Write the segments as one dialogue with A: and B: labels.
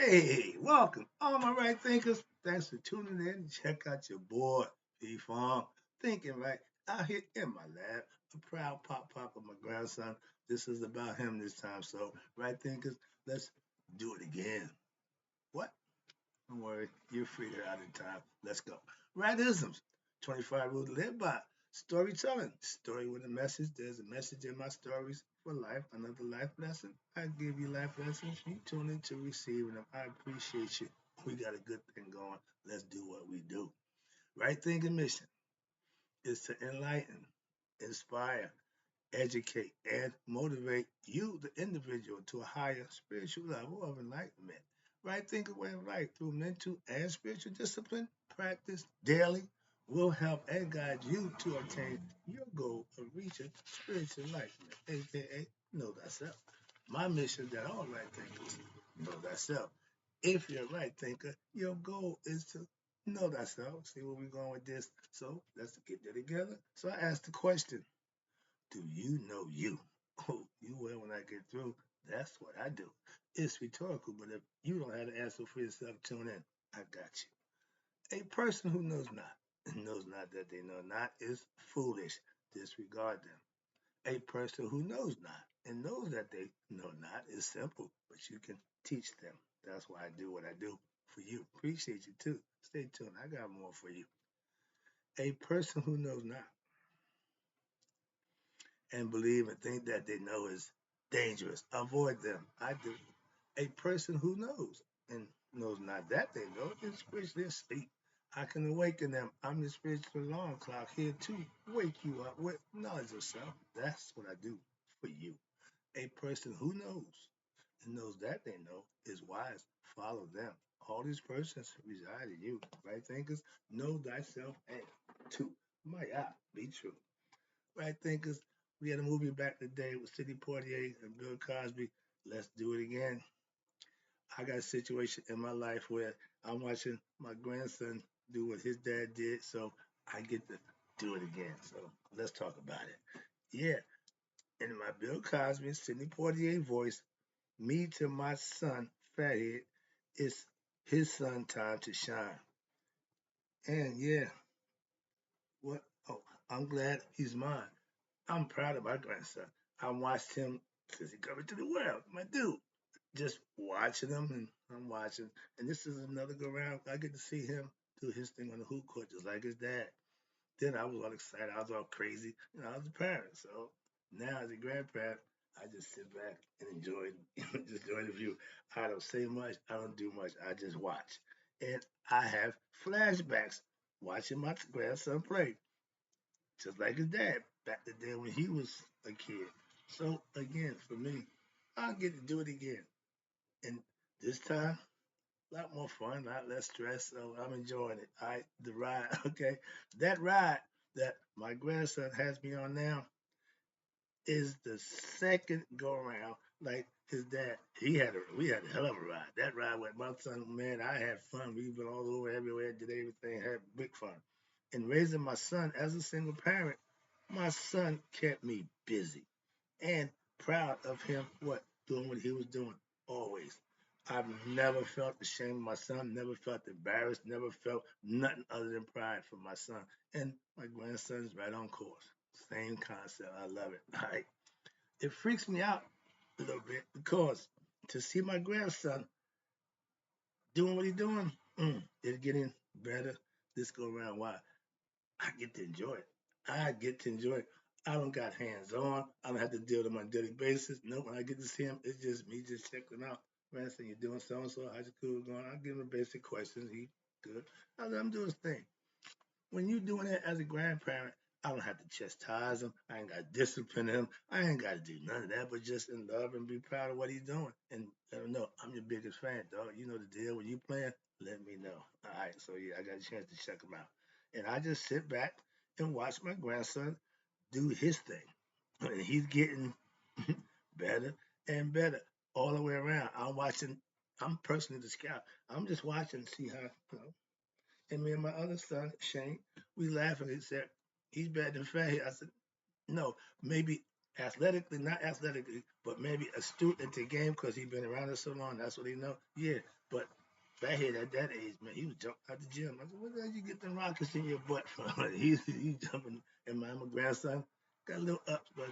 A: Hey, welcome, all my right thinkers. Thanks for tuning in. Check out your boy, P Farm, thinking right out here in my lab. A proud pop of my grandson. This is about him this time. So, right thinkers, let's do it again. What? Don't worry, you're figured out in time. Let's go. Rightisms. 25 rules to live by. Storytelling. Story with a message. There's a message in my stories for life. Another life lesson. I give you life lessons. You tune in to receiving them. I appreciate you. We got a good thing going. Let's do what we do. Right thinking mission is to enlighten, inspire, educate, and motivate you, the individual, to a higher spiritual level of enlightenment. Right thinking way of life through mental and spiritual discipline, practice daily will help and guide you to attain your goal of reaching spiritual enlightenment, aka know thyself. My mission is that all right thinkers know thyself. If you're a right thinker, your goal is to know thyself. See where we're going with this. So let's get that together. So I asked the question, do you know you? Oh, you will when I get through. That's what I do. It's rhetorical, but if you don't have the answer for yourself, tune in. I got you. A person who knows not and knows not that they know not is foolish. Disregard them. A person who knows not and knows that they know not is simple, but you can teach them. That's why I do what I do for you. Appreciate you too. Stay tuned. I got more for you. A person who knows not and believe and think that they know is dangerous. Avoid them. I do. A person who knows and knows not that they know is spiritually asleep. I can awaken them. I'm the spiritual alarm clock here to wake you up with knowledge of self. That's what I do for you. A person who knows and knows that they know is wise. Follow them. All these persons reside in you. Right thinkers, know thyself and two. My God, be true. Right thinkers, we had a movie back in the day with Sidney Poitier and Bill Cosby. Let's do it again. I got a situation in my life where I'm watching my grandson do what his dad did, so I get to do it again. So let's talk about it. Yeah, in my Bill Cosby, Sidney Poitier voice, me to my son, Fathead, it's his son time to shine. And yeah, what? Oh, I'm glad he's mine. I'm proud of my grandson. I watched him since he come into the world. My dude, just watching him, and I'm watching. And this is another go round. I get to see him do his thing on the hoop court just like his dad. Then I was all excited. I was all crazy. I was a parent. So now as a grandparent, I just sit back and enjoy just enjoy the view. I don't say much. I don't do much. I just watch. And I have flashbacks watching my grandson play just like his dad back the day when he was a kid. So again, for me, I'll get to do it again, and this time a lot more fun, a lot less stress. So I'm enjoying it. I the ride, okay, that ride that my grandson has me on now is the second go around. Like his dad, we had a hell of a ride. That ride with my son, man, I had fun. We went all over everywhere, did everything, had big fun. And raising my son as a single parent, my son kept me busy and proud of him, what, doing what he was doing always. I've never felt ashamed of my son, never felt embarrassed, never felt nothing other than pride for my son. And my grandson's right on course. Same concept. I love it. All right. It freaks me out a little bit because to see my grandson doing what he's doing, it's getting better this go around. Why? I get to enjoy it. I get to enjoy it. I don't got hands on. I don't have to deal with him on a daily basis. No, when I get to see him, it's just me just checking out. Man, so you doing so and so? How's your school going? I give him the basic questions. He good. I let him do his thing. When you doing it as a grandparent, I don't have to chastise him. I ain't got to discipline him. I ain't got to do none of that, but just in love and be proud of what he's doing. And let him know I'm your biggest fan, dog. You know the deal. When you playing, let me know. All right. So yeah, I got a chance to check him out. And I just sit back and watch my grandson do his thing. And he's getting better and better all the way around. I'm personally the scout. I'm just watching to see how, and me and my other son, Shane, we laughing. He said, he's better than Fahey. I said, no, maybe athletically, not athletically, but maybe astute into the game because he been around us so long. That's what he know. Yeah, but back here at that age, man, he was jumping out the gym. I said, "Where the hell you get them rockets in your butt from?" He jumping. And my grandson got a little ups, but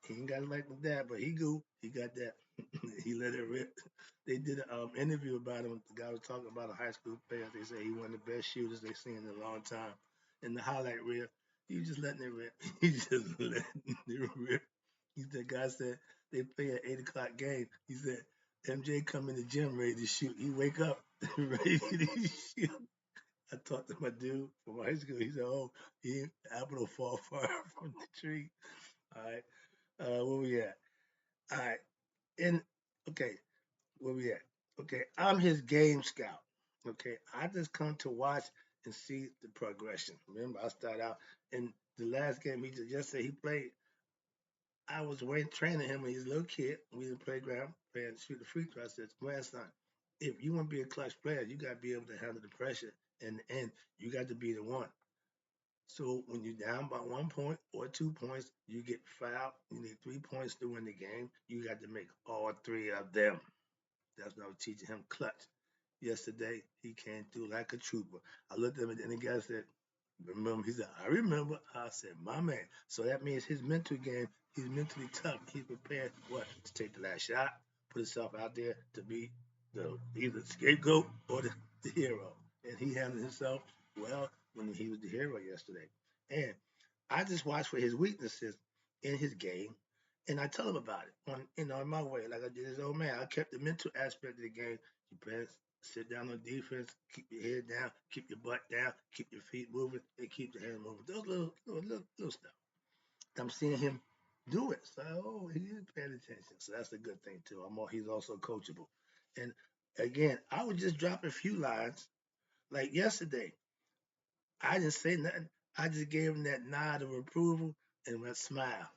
A: he ain't got it like my dad. But he go, he got that. He let it rip. They did an interview about him. The guy was talking about a high school player. They say he one of the best shooters they seen in a long time. In the highlight reel, he was just letting it rip. He just letting it rip. The guy said they play an 8 o'clock game. He said MJ come in the gym ready to shoot. He wake up ready to shoot. I talked to my dude from high school. He said, "Oh, the apple will fall far from the tree." All right, where we at? All right, and okay, where we at? Okay, I'm his game scout. Okay, I just come to watch and see the progression. Remember, I started out in the last game. He just yesterday he played. I was waiting training him when he was a little kid. We in the playground playing shoot the free throw. I said, grandson, if you want to be a clutch player, you got to be able to handle the pressure, and you got to be the one. So when you're down by 1 point or 2 points, you get fouled. You need 3 points to win the game. You got to make all three of them. That's what I was teaching him clutch. Yesterday, he came through like a trooper. I looked at him and the guy said, remember? He said, I remember. I said, my man. So that means his mental game, he's mentally tough. He's prepared what? To take the last shot, put himself out there to be the either the scapegoat or the hero. And he handled himself well when he was the hero yesterday. And I just watch for his weaknesses in his game, and I tell him about it on in my way, like I did his old man. I kept the mental aspect of the game. You better sit down on defense, keep your head down, keep your butt down, keep your feet moving, and keep your hand moving. Those little stuff. I'm seeing him do it. So he is paying attention. So that's a good thing too. He's also coachable. And again, I would just drop a few lines like yesterday. I didn't say nothing. I just gave him that nod of approval and went smile.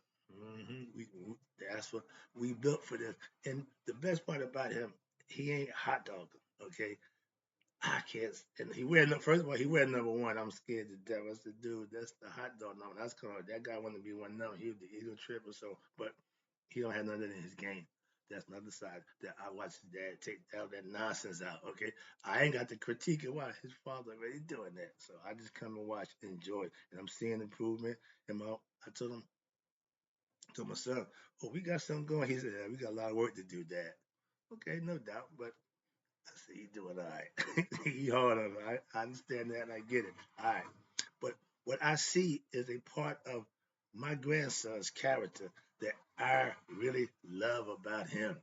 A: That's what we built for this. And the best part about him, he ain't hot dog. Okay, I can't. And he wear first of all, he wear number one. I'm scared to death. I said, dude, that's the hot dog number. That's called that guy wanted to be one number. He was the ego trip or so, but he don't have nothing in his game. That's another side that I watched his dad take all that nonsense out. Okay, I ain't got to critique it. Why his father already doing that, so I just come and watch, enjoy, and I'm seeing improvement. And I told my son, "Oh, we got something going." He said, yeah, "We got a lot of work to do, Dad." Okay, no doubt, but I said, "You doing all right? You hard on it. I understand that and I get it. All right, but what I see is a part of my grandson's character that I really love about him.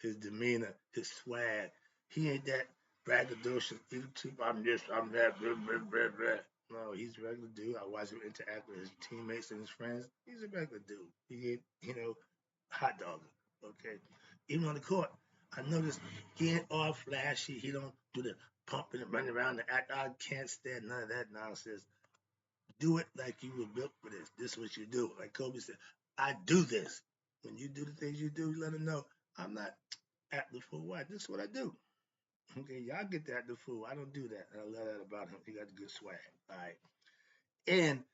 A: His demeanor, his swag. He ain't that braggadocious. I'm this, I'm that. Blah, blah, blah, blah. No, he's a regular dude. I watch him interact with his teammates and his friends. He's a regular dude. He ain't, hot dog. Okay, even on the court, I noticed he ain't all flashy. He don't do the pumping and running around the act. I can't stand none of that nonsense. Do it like you were built for this. This is what you do. Like Kobe said, I do this. When you do the things you do, you let them know I'm not at the fool. Why? This is what I do. Okay, y'all get that the fool. I don't do that. I love that about him. He got the good swag. All right. And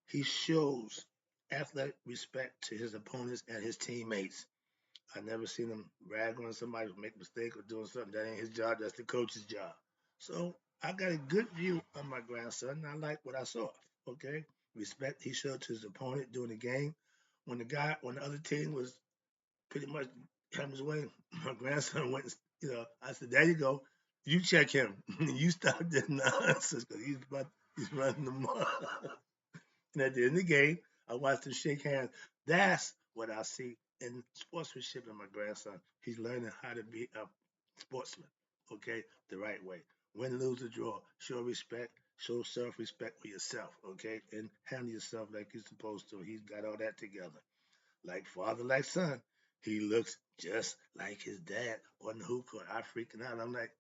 A: he shows athletic respect to his opponents and his teammates. I never seen him rag on somebody who make a mistake or doing something that ain't his job. That's the coach's job. So I got a good view of my grandson. I like what I saw. Okay, respect he showed to his opponent during the game. When the other team was pretty much having his way, my grandson went. I said, "There you go. You check him. You stop this nonsense because he's running the mud." And at the end of the game, I watched him shake hands. That's what I see in sportsmanship in my grandson. He's learning how to be a sportsman, okay, the right way. Win, lose, or draw. Show respect. Show self-respect for yourself, okay, and handle yourself like you're supposed to. He's got all that together. Like father, like son. He looks just like his dad on the hoop court. I freaking out. I'm like,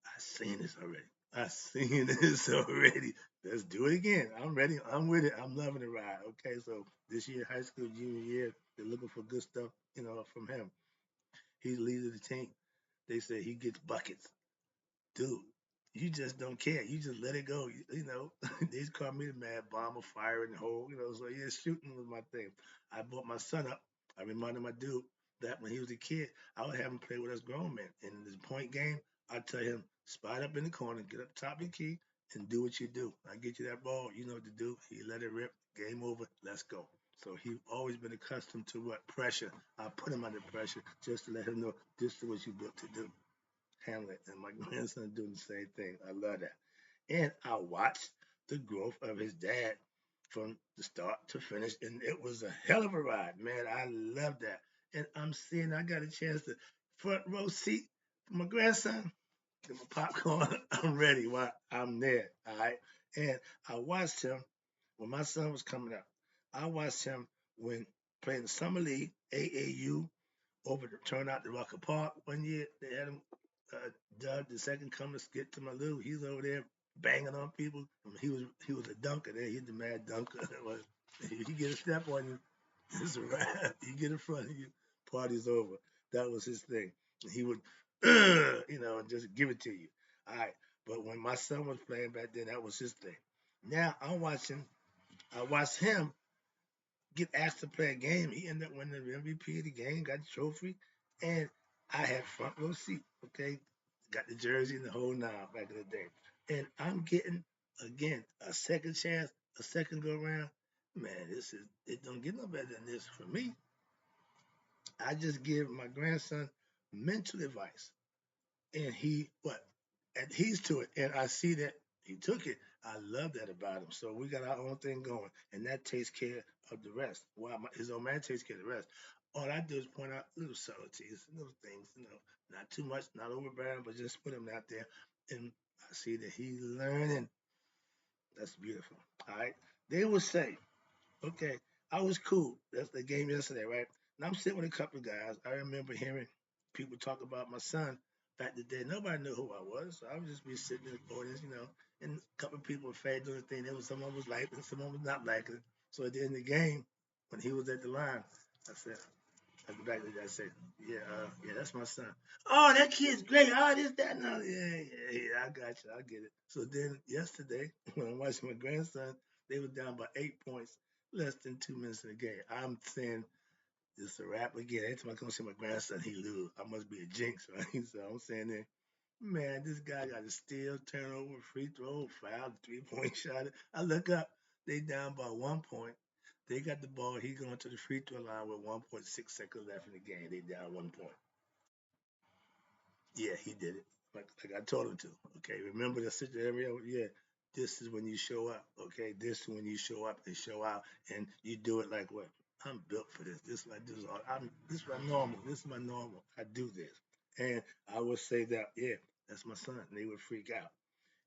A: I seen this already. I seen this already. Let's do it again. I'm ready. I'm with it. I'm loving the ride. Okay, so this year, high school, junior year, they're looking for good stuff, from him. He's the leader of the team. They say he gets buckets. Dude, you just don't care. You just let it go. They just call me the mad bomber, fire in the hole. So yeah, shooting was my thing. I brought my son up. I reminded my dude that when he was a kid, I would have him play with us grown men. In this point game, I tell him, spot up in the corner, get up top of the key, and do what you do. I get you that ball, you know what to do. He let it rip, game over, let's go. So he always been accustomed to what pressure. I put him under pressure just to let him know this is what you built to do. Handle it. And my grandson doing the same thing. I love that. And I watched the growth of his dad from the start to finish, and it was a hell of a ride, man. I love that. And I'm seeing I got a chance to front row seat for my grandson. Get my popcorn. I'm ready while I'm there. All right. And I watched him when my son was coming up. I watched him when playing the summer league, AAU, over the turnout to Rocker Park one year. They had him Doug, the second coming, to get to my little. He's over there banging on people. I mean, he was a dunker there. He's the mad dunker. If you get a step on you, it's a wrap. You get in front of you, party's over. That was his thing. He would, just give it to you. All right. But when my son was playing back then, that was his thing. Now I'm watching. I watched him get asked to play a game. He ended up winning the MVP of the game, got the trophy, and I had front row seat. Okay, got the jersey and the whole nine back in the day. And I'm getting again a second chance, a second go around. Man, this is it. Don't get no better than this for me. I just give my grandson mental advice, and he what adheres to it, and I see that he took it. I love that about him. So we got our own thing going, and that takes care of the rest. While his old man takes care of the rest. All I do is point out little subtleties, little things, not too much, not overbearing, but just put him out there, and I see that he's learning. That's beautiful. All right. They will say, okay, I was cool. That's the game yesterday, right? And I'm sitting with a couple of guys. I remember hearing people talk about my son back in the day. Nobody knew who I was. So I would just be sitting in the audience, and a couple of people were fed doing the thing. There was someone was liking, someone was not liking. So at the end of the game, when he was at the line, I said, at the back of the I said, yeah, that's my son. Oh, that kid's great. Oh, this, that, no. Yeah, I got you. I get it. So then yesterday, when I'm watching my grandson, they were down by 8 points, less than 2 minutes in the game. I'm saying, it's a wrap again. Every time I come see my grandson, he lose. I must be a jinx, right? So I'm saying that, man, this guy got a steal, turnover, free throw, foul, 3 point shot. I look up, they down by 1 point. They got the ball. He going to the free throw line with 1.6 seconds left in the game. They down 1 point. Yeah, he did it. Like I told him to. Okay, remember the situation? Yeah, this is when you show up. Okay, this is when you show up and show out, and you do it like what? I'm built for this. This is what I do. This is my normal. This is my normal. I do this, and I would say that yeah, that's my son. And they would freak out.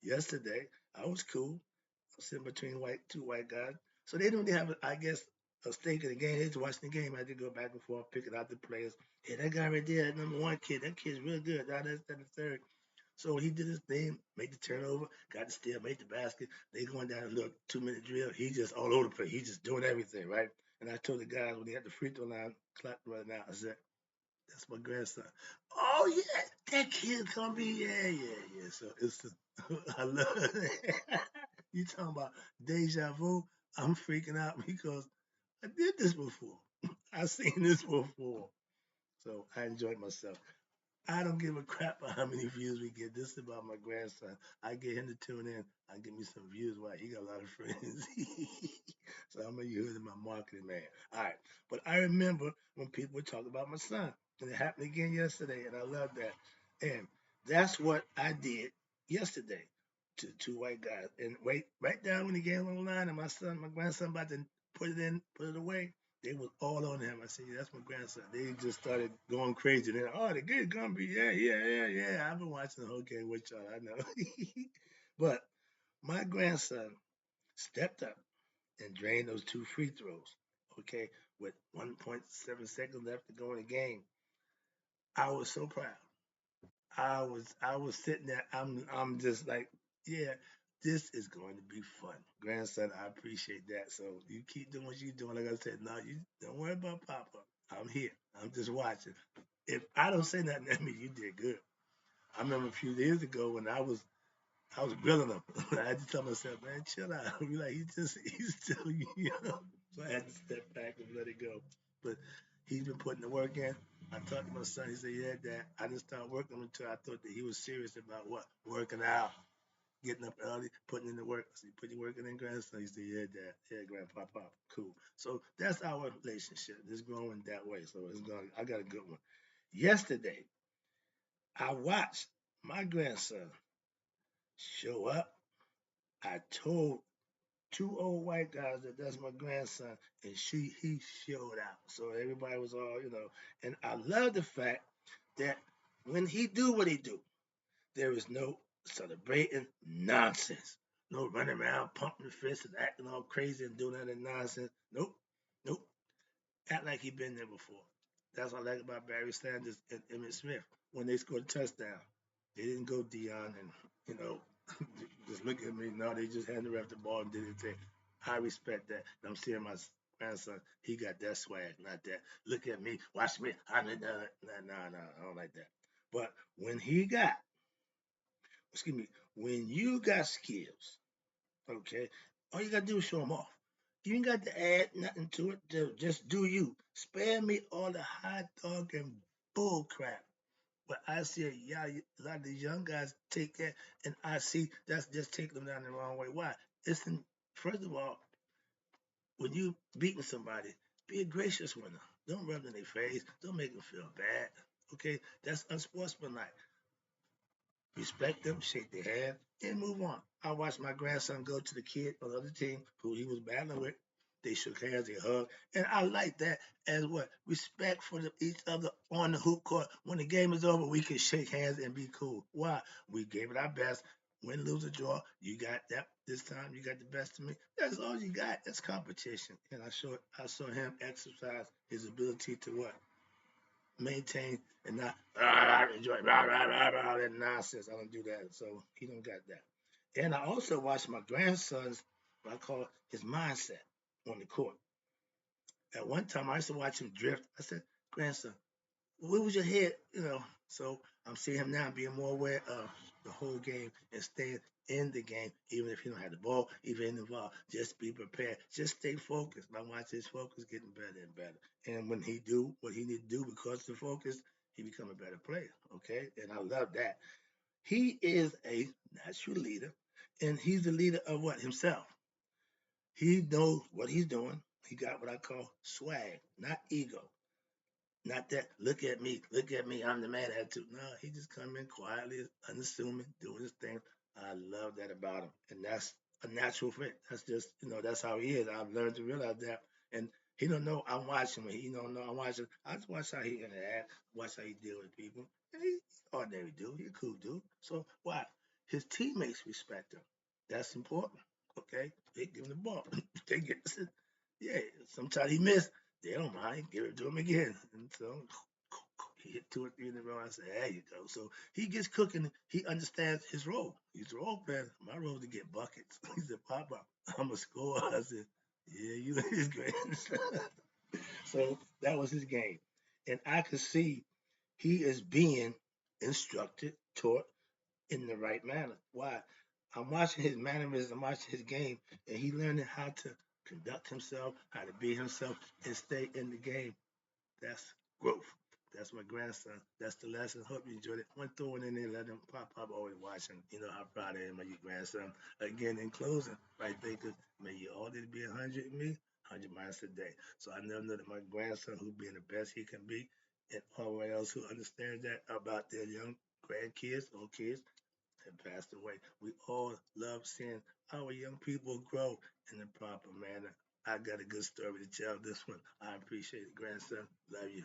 A: Yesterday, I was cool. I was sitting between two white guys, so they didn't really have, I guess, a stake in the game. They just watching the game. I had to go back and forth, picking out the players. Hey, that guy right there, that number one kid, that kid's real good. Now that's the third. So he did his thing, made the turnover, got the steal, made the basket. They going down a little 2 minute drill. He just all over the place. He just doing everything, right? And I told the guys when he had the free throw line, clock running out, I said, that's my grandson. Oh yeah, that kid's gonna be yeah. So it's I love it. You talking about deja vu? I'm freaking out because I did this before. I've seen this before. So I enjoyed myself. I don't give a crap about how many views we get. This is about my grandson. I get him to tune in. I give me some views. Why? He got a lot of friends. So I'm gonna use him my marketing man. All right. But I remember when people would talk about my son. And it happened again yesterday, and I love that. And that's what I did yesterday to two white guys. And wait, right down when the game on the line, and my grandson about to put it in, put it away. They was all on him. I said, yeah, that's my grandson. They just started going crazy. Then, oh, the kid's gonna be, yeah. I've been watching the whole game with y'all. I know. But my grandson stepped up and drained those two free throws. Okay, with 1.7 seconds left to go in the game. I was so proud. I was sitting there. I'm just like, yeah, this is going to be fun, grandson. I appreciate that. So you keep doing what you're doing. Like I said, no, you don't worry about Papa. I'm here. I'm just watching. If I don't say nothing, that means you did good. I remember a few years ago when I was grilling him. I had to tell myself, man, chill out. Be like, he's still young. So I had to step back and let it go. But He's been putting the work in. I talked to my son. He said, "Yeah, Dad. I didn't start working until I thought that he was serious about what working out, getting up early, putting in the work." I said, "Put your work in, grandson." He said, "Yeah, Dad. Yeah, Grandpa, Pop. Cool." So that's our relationship. It's growing that way. So it's going. I got a good one. Yesterday, I watched my grandson show up. I told two old white guys that that's my grandson, and he showed out. So everybody was all, and I love the fact that when he do what he do, there is no celebrating nonsense. No running around pumping the fist and acting all crazy and doing that nonsense. Nope. Nope. Act like he been there before. That's what I like about Barry Sanders and Emmitt Smith when they scored a touchdown. They didn't go Dion and you know just look at me. No, they just handed the ref the ball and did it. Thing. I respect that. I'm seeing my grandson. He got that swag, not that. Look at me, watch me. No, I don't like that. But when he got, excuse me, when you got skills, okay, all you gotta do is show them off. You ain't got to add nothing to it. Just do you. Spare me all the hot dog and bull crap. But I see a lot of these young guys take that, and I see that's just taking them down the wrong way. Why? Listen, first of all, when you beating somebody, be a gracious one. Don't rub it in their face. Don't make them feel bad. Okay, that's unsportsmanlike. Respect them, shake their hand, and move on. I watched my grandson go to the kid on the other team who he was battling with. They shook hands, they hugged, and I like that as what respect for each other on the hoop court. When the game is over, we can shake hands and be cool. Why? We gave it our best. Win, lose, or draw. You got that this time. You got the best of me. That's all you got. That's competition. And I saw him exercise his ability to what maintain and not enjoy that nonsense. I don't do that. So he don't got that. And I also watch my grandson's what I call his mindset on the court. At one time I used to watch him drift. I said, grandson, where was your head? So I'm seeing him now being more aware of the whole game and staying in the game, even if he don't have the ball, even involved. Just be prepared. Just stay focused. I watch his focus getting better and better. And when he do what he need to do because of the focus, he become a better player. Okay, and I love that. He is a natural leader, and he's the leader of what himself. He knows what he's doing. He got what I call swag, not ego. Not that look at me, I'm the man attitude. No, he just come in quietly, unassuming, doing his thing. I love that about him. And that's a natural fit. That's just, that's how he is. I've learned to realize that. And he don't know I'm watching him. He don't know I'm watching. I just watch how he interact, watch how he deal with people. And he's ordinary dude. He's a cool dude. So why? His teammates respect him. That's important. Okay? They give him the ball. They get yeah, sometimes he missed. They don't mind. Give it to him again. And so he hit two or three in a row. I said, there you go. So he gets cooking. He understands his role. He's a role player. My role is to get buckets. He said, Papa, I'm a scorer. I said, yeah, you is great. So that was his game. And I could see he is being instructed, taught in the right manner. Why? I'm watching his mannerisms, I'm watching his game, and he learning how to conduct himself, how to be himself, and stay in the game. That's growth. That's my grandson. That's the lesson. Hope you enjoyed it. One throwing in there, let him pop up always watching. You know how proud I am of your grandson. Again, in closing, right there, because may you all did be 100 in me, 100 miles a day. So I never know that my grandson, who being the best he can be, and all else who understands that about their young grandkids or kids, had passed away. We all love seeing our young people grow in the proper manner. I got a good story to tell this one. I appreciate it, grandson. Love you.